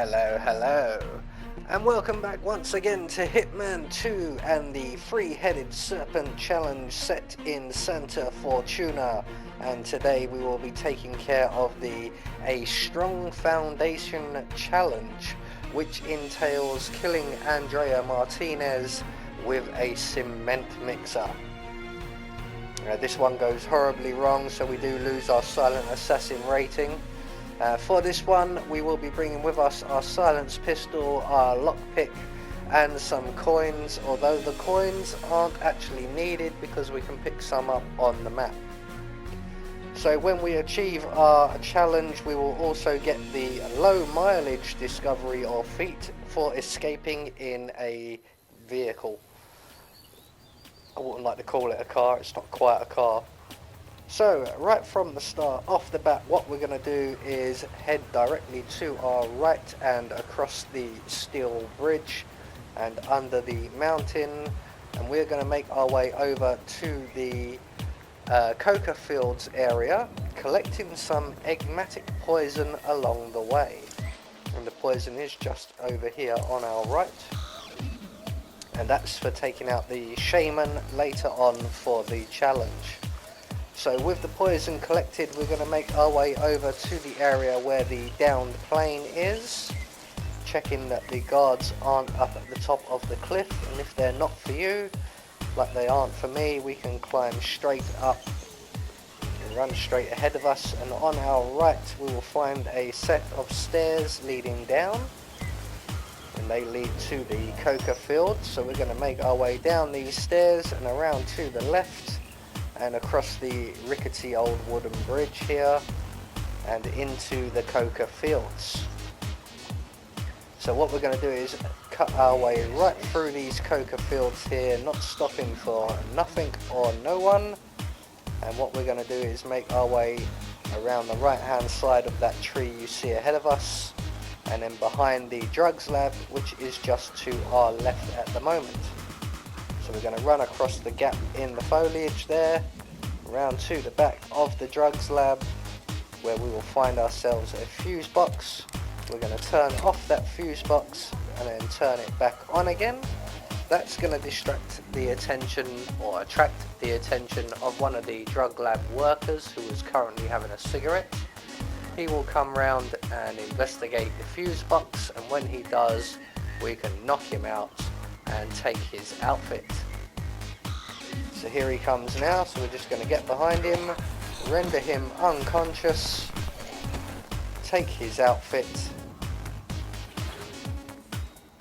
Hello, hello, and welcome back once again to Hitman 2 and the Three-Headed Serpent Challenge set in Santa Fortuna. And today we will be taking care of A Strong Foundation Challenge, which entails killing Andrea Martinez with a cement mixer. This one goes horribly wrong, so we do lose our Silent Assassin rating. For this one, we will be bringing with us our silenced pistol, our lockpick, and some coins, although the coins aren't actually needed because we can pick some up on the map. So when we achieve our challenge, we will also get the low mileage discovery or feat for escaping in a vehicle. I wouldn't like to call it a car, it's not quite a car. So, right from the start, off the bat, what we're going to do is head directly to our right and across the steel bridge and under the mountain, and we're going to make our way over to the coca fields area, collecting some enigmatic poison along the way. And the poison is just over here on our right, and that's for taking out the shaman later on for the challenge. So with the poison collected, we're going to make our way over to the area where the downed plane is, checking that the guards aren't up at the top of the cliff, and if they're not for you, like they aren't for me, we can climb straight up and run straight ahead of us, and on our right we will find a set of stairs leading down, and they lead to the coca field. So we're going to make our way down these stairs and around to the left and across the rickety old wooden bridge here and into the coca fields. So what we're going to do is cut our way right through these coca fields here, not stopping for nothing or no one. And what we're going to do is make our way around the right hand side of that tree you see ahead of us, and then behind the drugs lab, which is just to our left at the moment. So we're going to run across the gap in the foliage there, around to the back of the drugs lab, where we will find ourselves a fuse box. We're going to turn off that fuse box and then turn it back on again. That's going to distract the attention or attract the attention of one of the drug lab workers who is currently having a cigarette. He will come round and investigate the fuse box, and when he does, we can knock him out and take his outfit. So here he comes now, so we're just going to get behind him, render him unconscious, take his outfit,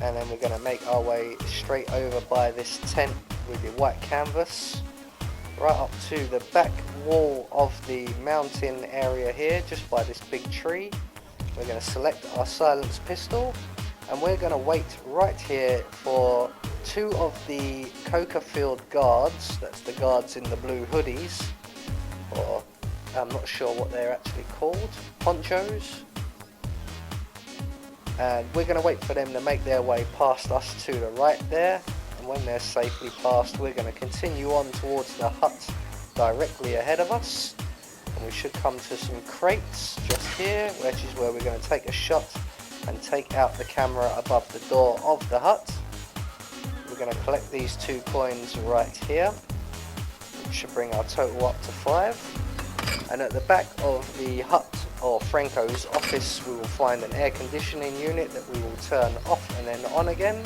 and then we're going to make our way straight over by this tent with the white canvas, right up to the back wall of the mountain area here, just by this big tree. We're going to select our silenced pistol, and we're going to wait right here for two of the coca field guards, that's the guards in the blue hoodies, or I'm not sure what they're actually called, ponchos, and we're going to wait for them to make their way past us to the right there, and when they're safely past, we're going to continue on towards the hut directly ahead of us, and we should come to some crates just here, which is where we're going to take a shot and take out the camera above the door of the hut. We're going to collect these 2 coins right here, which should bring our total up to 5. And at the back of the hut, or Franco's office, we will find an air conditioning unit that we will turn off and then on again,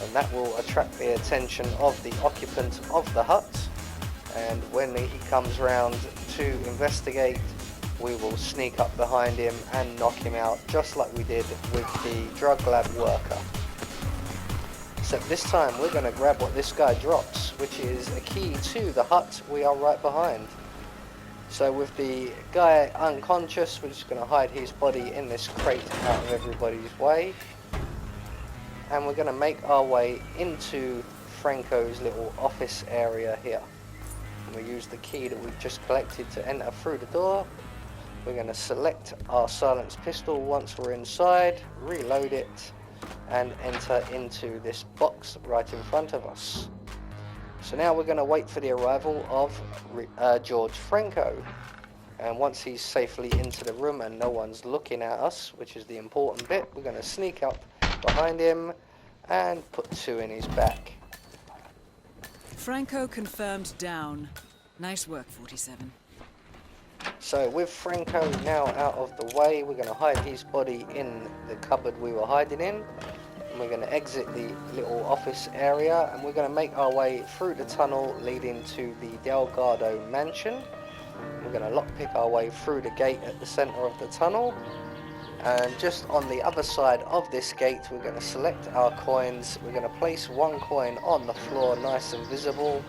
and that will attract the attention of the occupant of the hut, and when he comes round to investigate, we will sneak up behind him and knock him out, just like we did with the drug lab worker. Except this time we're going to grab what this guy drops, which is a key to the hut we are right behind. So with the guy unconscious, we're just going to hide his body in this crate out of everybody's way, and we're going to make our way into Franco's little office area here. And we use the key that we've just collected to enter through the door. We're going to select our silenced pistol once we're inside, reload it, and enter into this box right in front of us. So now we're going to wait for the arrival of George Franco, And once he's safely into the room and no one's looking at us, which is the important bit, we're going to sneak up behind him and put 2 in his back. Franco confirmed down. Nice work, 47. So with Franco now out of the way, we're going to hide his body in the cupboard we were hiding in. And we're going to exit the little office area, and we're going to make our way through the tunnel leading to the Delgado mansion. We're going to lockpick our way through the gate at the center of the tunnel. And just on the other side of this gate, we're going to select our coins. We're going to place 1 coin on the floor, nice and visible.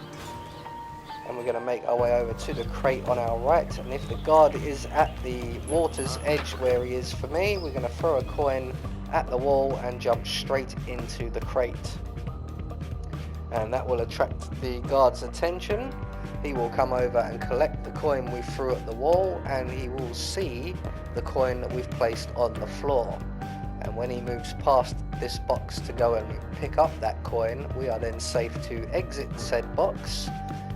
And we're going to make our way over to the crate on our right. And if the guard is at the water's edge where he is for me, we're going to throw a coin at the wall and jump straight into the crate. And that will attract the guard's attention. He will come over and collect the coin we threw at the wall, and he will see the coin that we've placed on the floor. And when he moves past this box to go and pick up that coin, we are then safe to exit said box,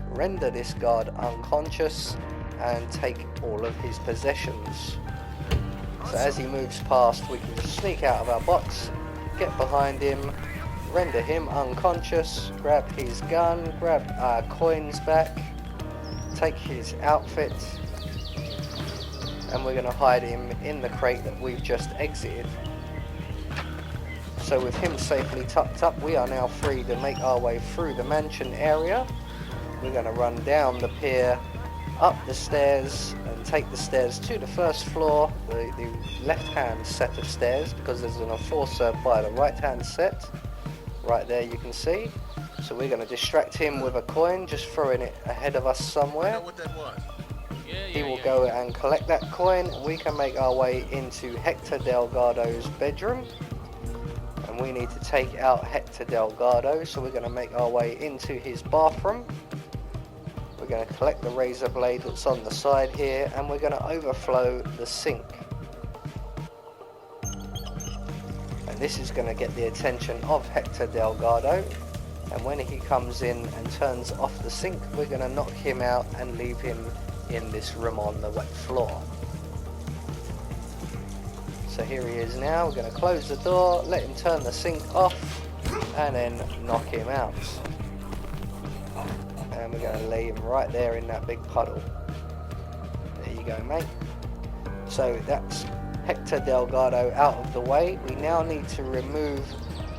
render this guard unconscious, and take all of his possessions. So as he moves past, we can just sneak out of our box, get behind him, render him unconscious, grab his gun, grab our coins back, take his outfit, and we're going to hide him in the crate that we've just exited. So with him safely tucked up, we are now free to make our way through the mansion area. We're going to run down the pier, up the stairs, and take the stairs to the first floor, the left hand set of stairs, because there's an enforcer by the right hand set. Right there you can see. So we're going to distract him with a coin, just throwing it ahead of us somewhere. I know what that was. He will go and collect that coin. We can make our way into Hector Delgado's bedroom. And we need to take out Hector Delgado, so we're going to make our way into his bathroom. We're going to collect the razor blade that's on the side here, and we're going to overflow the sink. And this is going to get the attention of Hector Delgado. And when he comes in and turns off the sink, we're going to knock him out and leave him in this room on the wet floor. So here he is now. We're going to close the door, let him turn the sink off, and then knock him out. And we're going to lay him right there in that big puddle. There you go, mate. So that's Hector Delgado out of the way. We now need to remove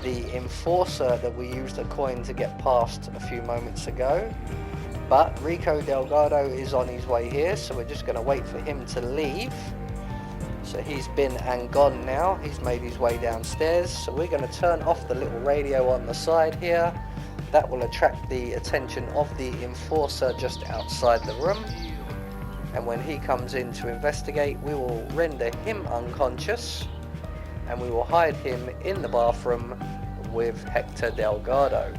the enforcer that we used a coin to get past a few moments ago. But Rico Delgado is on his way here, so we're just going to wait for him to leave. So he's been and gone now. He's made his way downstairs. So we're going to turn off the little radio on the side here. That will attract the attention of the enforcer just outside the room. And when he comes in to investigate, we will render him unconscious, and we will hide him in the bathroom with Hector Delgado.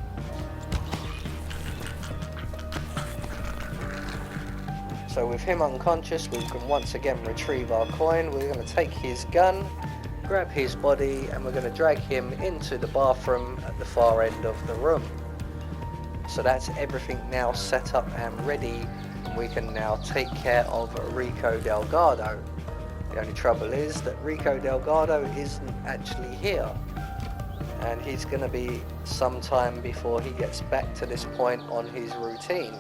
So with him unconscious, we can once again retrieve our coin. We're going to take his gun, grab his body, and we're going to drag him into the bathroom at the far end of the room. So that's everything now set up and ready, and we can now take care of Rico Delgado. The only trouble is that Rico Delgado isn't actually here, and he's going to be some time before he gets back to this point on his routine.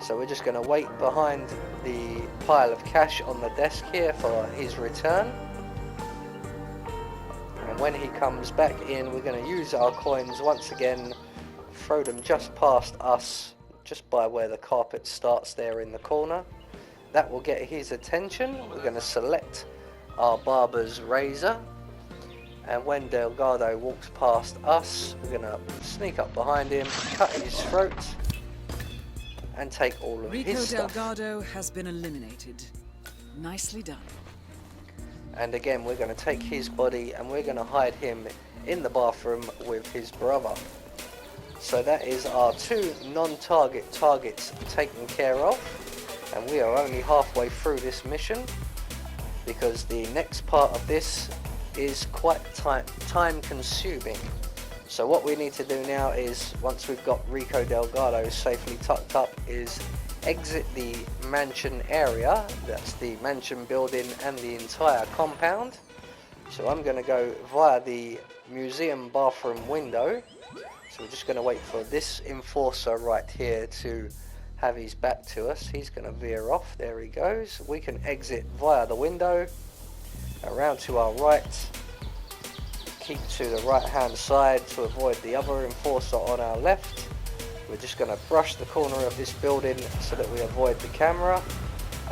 So we're just going to wait behind the pile of cash on the desk here for his return. And when he comes back in, we're going to use our coins once again, throw them just past us, just by where the carpet starts there in the corner. That will get his attention. We're going to select our barber's razor, and when Delgado walks past us, we're going to sneak up behind him, cut his throat, and take all of his stuff. Rico Delgado has been eliminated. Nicely done. And again, we're going to take his body and we're going to hide him in the bathroom with his brother. So that is our 2 non-target targets taken care of. And we are only halfway through this mission, because the next part of this is quite time consuming. So what we need to do now is, once we've got Rico Delgado safely tucked up, is exit the mansion area. That's the mansion building and the entire compound. So I'm going to go via the museum bathroom window. So we're just going to wait for this enforcer right here to have his back to us. He's going to veer off. There he goes. We can exit via the window, around to our right, keep to the right hand side to avoid the other enforcer on our left. We're just going to brush the corner of this building so that we avoid the camera,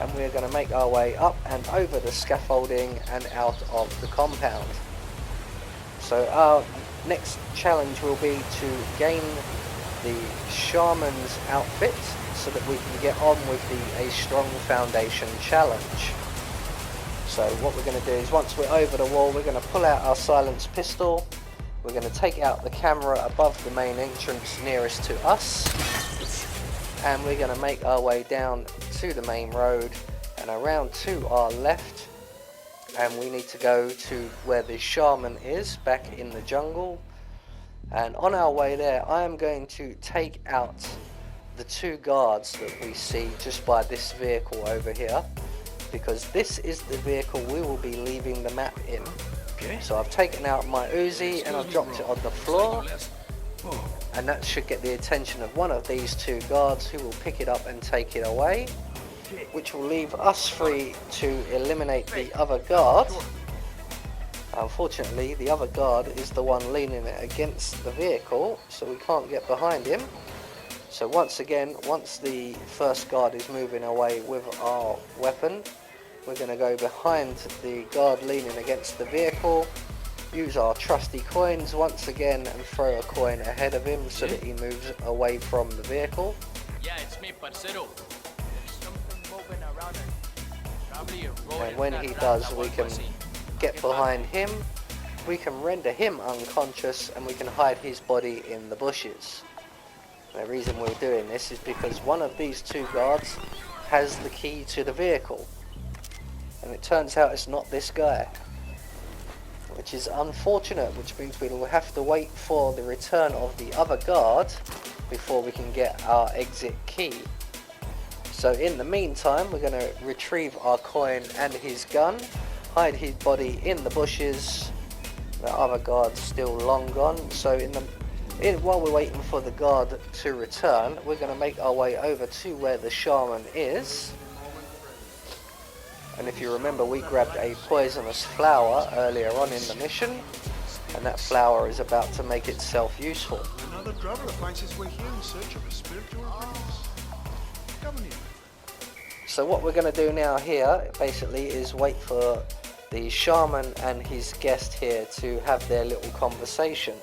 and we're going to make our way up and over the scaffolding and out of the compound. So our next challenge will be to gain the shaman's outfit so that we can get on with the A Strong Foundation challenge. So what we're going to do is, once we're over the wall, we're going to pull out our silenced pistol. We're going to take out the camera above the main entrance nearest to us, and we're going to make our way down to the main road and around to our left, and we need to go to where the shaman is, back in the jungle. And on our way there, I am going to take out the 2 guards that we see just by this vehicle over here, because this is the vehicle we will be leaving the map in. Okay. So I've taken out my Uzi and I've dropped it on the floor, and that should get the attention of one of these 2 guards, who will pick it up and take it away, which will leave us free to eliminate the other guard. Unfortunately, the other guard is the one leaning it against the vehicle, so we can't get behind him. So once again, once the first guard is moving away with our weapon, we're going to go behind the guard leaning against the vehicle, use our trusty coins once again and throw a coin ahead of him so that he moves away from the vehicle. Yeah, it's me, parcero. There's something moving around it. Probably a rodent. And when he does, we can get behind him, we can render him unconscious, and we can hide his body in the bushes. The reason we're doing this is because one of these 2 guards has the key to the vehicle, and it turns out it's not this guy, which is unfortunate, which means we will have to wait for the return of the other guard before we can get our exit key. So in the meantime, we're going to retrieve our coin and his gun, hide his body in the bushes. The other guard's still long gone, so while we're waiting for the guard to return, we're going to make our way over to where the shaman is. And if you remember, we grabbed a poisonous flower earlier on in the mission, and that flower is about to make itself useful. Another traveler finds his way here in search of a spiritual greatness. Come here. So what we're going to do now here, basically, is wait for the shaman and his guest here to have their little conversation.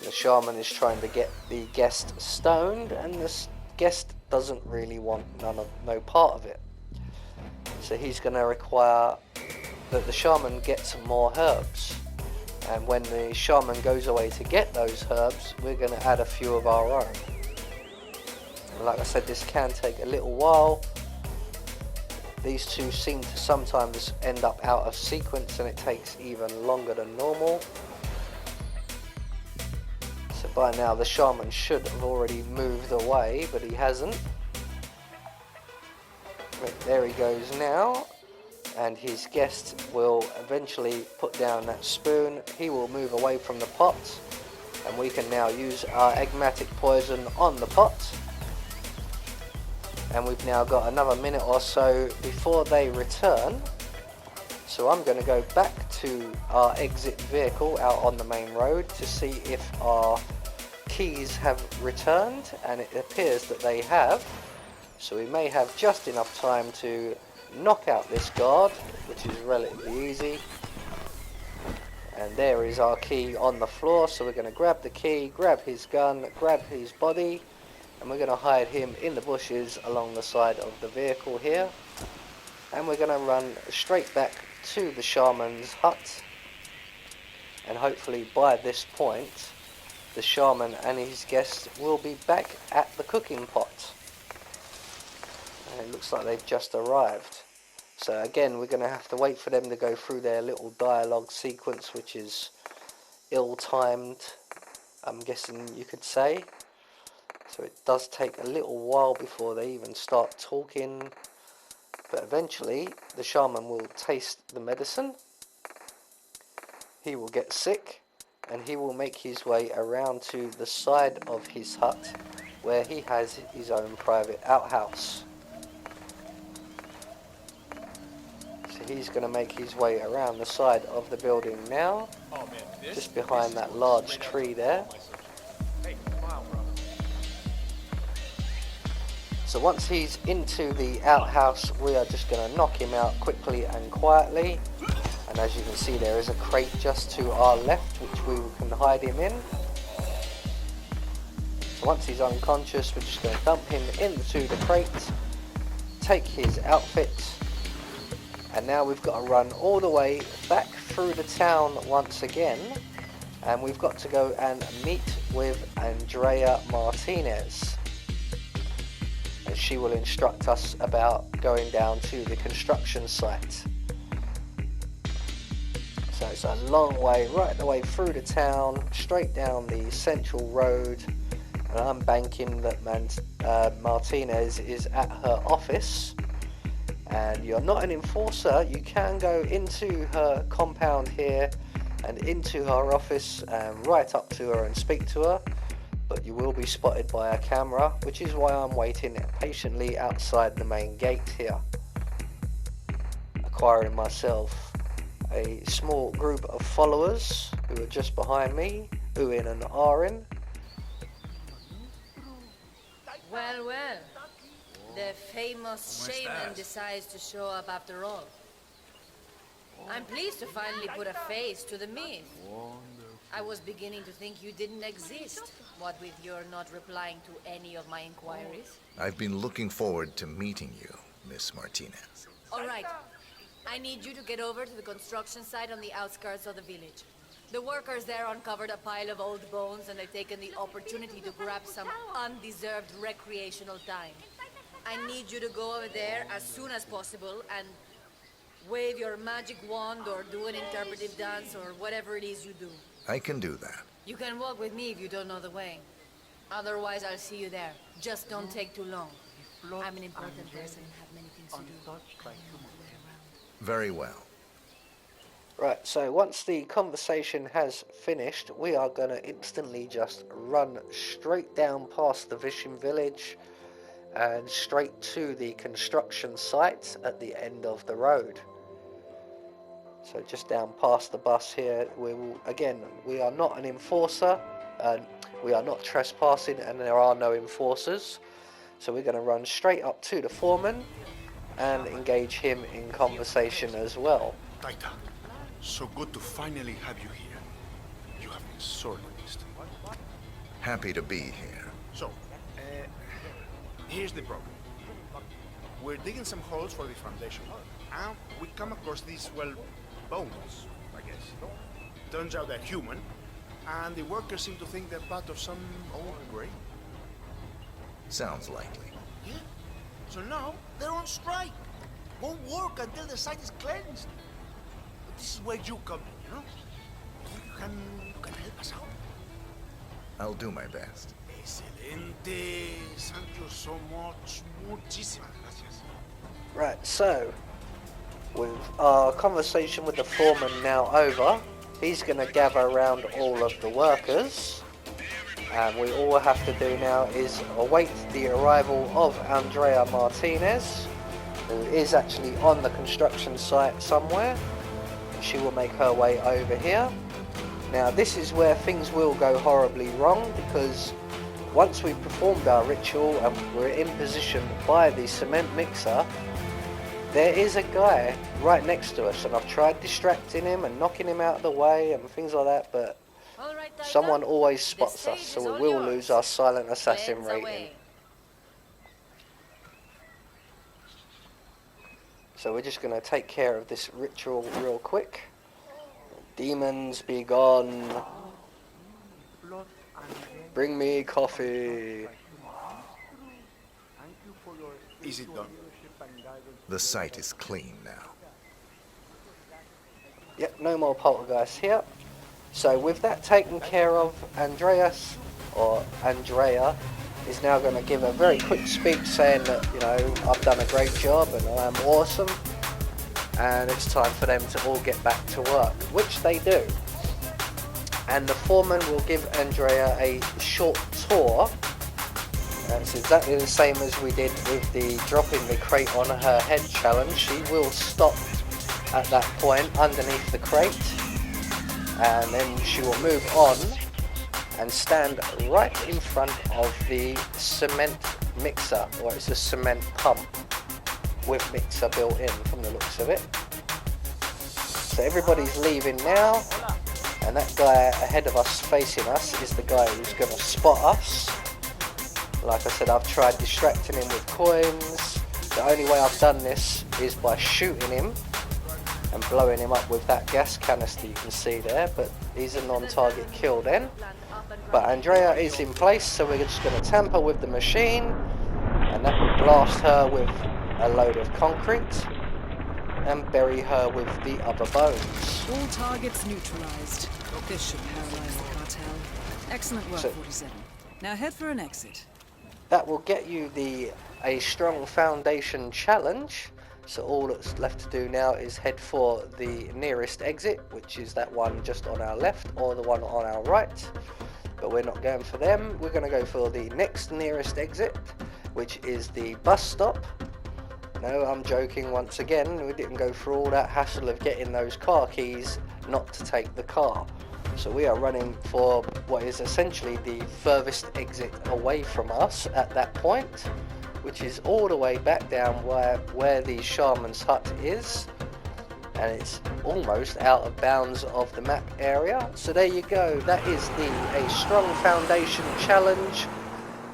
The shaman is trying to get the guest stoned, and this guest doesn't really want no part of it. So he's going to require that the shaman get some more herbs. And when the shaman goes away to get those herbs, we're going to add a few of our own. And like I said, this can take a little while. These 2 seem to sometimes end up out of sequence, and it takes even longer than normal. So by now the shaman should have already moved away, but he hasn't. But there he goes now, and his guest will eventually put down that spoon. He will move away from the pot, and we can now use our enigmatic poison on the pot. And we've now got another minute or so before they return. So I'm going to go back to our exit vehicle out on the main road to see if our keys have returned, and it appears that they have. So we may have just enough time to knock out this guard, which is relatively easy. And there is our key on the floor, so we're going to grab the key, grab his gun, grab his body, and we're going to hide him in the bushes along the side of the vehicle here. And we're going to run straight back to the shaman's hut, and hopefully by this point the shaman and his guests will be back at the cooking pot. And it looks like they've just arrived. So again, we're going to have to wait for them to go through their little dialogue sequence, which is ill-timed, I'm guessing you could say. So it does take a little while before they even start talking, but eventually the shaman will taste the medicine, he will get sick, and he will make his way around to the side of his hut where he has his own private outhouse. So he's going to make his way around the side of the building now, Oh man, just behind that large tree there. Hey, smile, bro. So once he's into the outhouse, we are just going to knock him out quickly and quietly. And as you can see, there is a crate just to our left, which we can hide him in. So once he's unconscious, we're just going to dump him into the crate, take his outfit, and now we've got to run all the way back through the town once again, and we've got to go and meet with Andrea Martinez. And she will instruct us about going down to the construction site. So it's a long way, right the way through the town, straight down the central road, and I'm banking that Martinez is at her office. And you're not an enforcer, you can go into her compound here and into her office and right up to her and speak to her, but you will be spotted by a camera, which is why I'm waiting patiently outside the main gate here, acquiring myself a small group of followers who are just behind me, oohing and ahhing. Well, well. The famous shaman decides to show up after all. I'm pleased to finally put a face to the myth. I was beginning to think you didn't exist, what with your not replying to any of my inquiries. I've been looking forward to meeting you, Miss Martinez. All right. I need you to get over to the construction site on the outskirts of the village. The workers there uncovered a pile of old bones and they've taken the opportunity to grab some undeserved recreational time. I need you to go over there as soon as possible and wave your magic wand or do an interpretive dance or whatever it is you do. I can do that. You can walk with me if you don't know the way. Otherwise, I'll see you there. Just don't take too long. I'm an important person and have many things to do. Very well. Right, so once the conversation has finished, we are going to instantly just run straight down past the fishing village and straight to the construction site at the end of the road. So just down past the bus here, we will, again, we are not an enforcer, we are not trespassing, and there are no enforcers. So we're going to run straight up to the foreman and engage him in conversation as well. Taita, so good to finally have you here. You have been sorely missed. Happy to be here. So, here's the problem. We're digging some holes for the foundation, and we come across these, well, bones, I guess. Turns out they're human, and the workers seem to think they're part of some old grave. Sounds likely. Yeah. So now they're on strike. Won't work until the site is cleansed. But this is where you come in, you know? You can help us out. I'll do my best. Excelente. Thank you so much. Muchísimas gracias. Right, so with our conversation with the foreman now over, he's going to gather around all of the workers, and we all have to do now is await the arrival of Andrea Martinez, who is actually on the construction site somewhere. She will make her way over here. Now this is where things will go horribly wrong, because once we've performed our ritual and we're in position by the cement mixer, there is a guy right next to us, and I've tried distracting him and knocking him out of the way and things like that, but All right, Taita. someone always The spots stage us, is so all we will yours. lose our silent assassin Cleanse rating. away. So we're just going to take care of this ritual real quick. Demons be gone. Bring me coffee. Is it done? The site is clean now. Yep, no more poltergeists here. So with that taken care of, Andrea is now going to give a very quick speech saying that, you know, I've done a great job and I'm awesome, and it's time for them to all get back to work, which they do. And the foreman will give Andrea a short tour. It's exactly the same as we did with the dropping the crate on her head challenge. She will stop at that point underneath the crate, and then she will move on and stand right in front of the cement mixer, or it's a cement pump with mixer built in from the looks of it. So everybody's leaving now, and that guy ahead of us facing us is the guy who's going to spot us. Like I said, I've tried distracting him with coins. The only way I've done this is by shooting him and blowing him up with that gas canister you can see there, but he's a non-target kill then. But Andrea is in place, so we're just going to tamper with the machine, and that will blast her with a load of concrete and bury her with the other bones. All targets neutralized. This should paralyze the cartel. Excellent work, 47. Now head for an exit. That will get you a strong foundation challenge. So all that's left to do now is head for the nearest exit, which is that one just on our left or the one on our right. But we're not going for them. We're going to go for the next nearest exit, which is the bus stop. No, I'm joking once again. We didn't go through all that hassle of getting those car keys not to take the car. So we are running for what is essentially the furthest exit away from us at that point, which is all the way back down where the shaman's hut is, and it's almost out of bounds of the map area. So there you go, that is a strong foundation challenge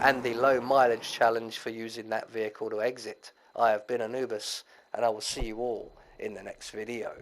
and the low mileage challenge for using that vehicle to exit. I have been Anubis, and I will see you all in the next video.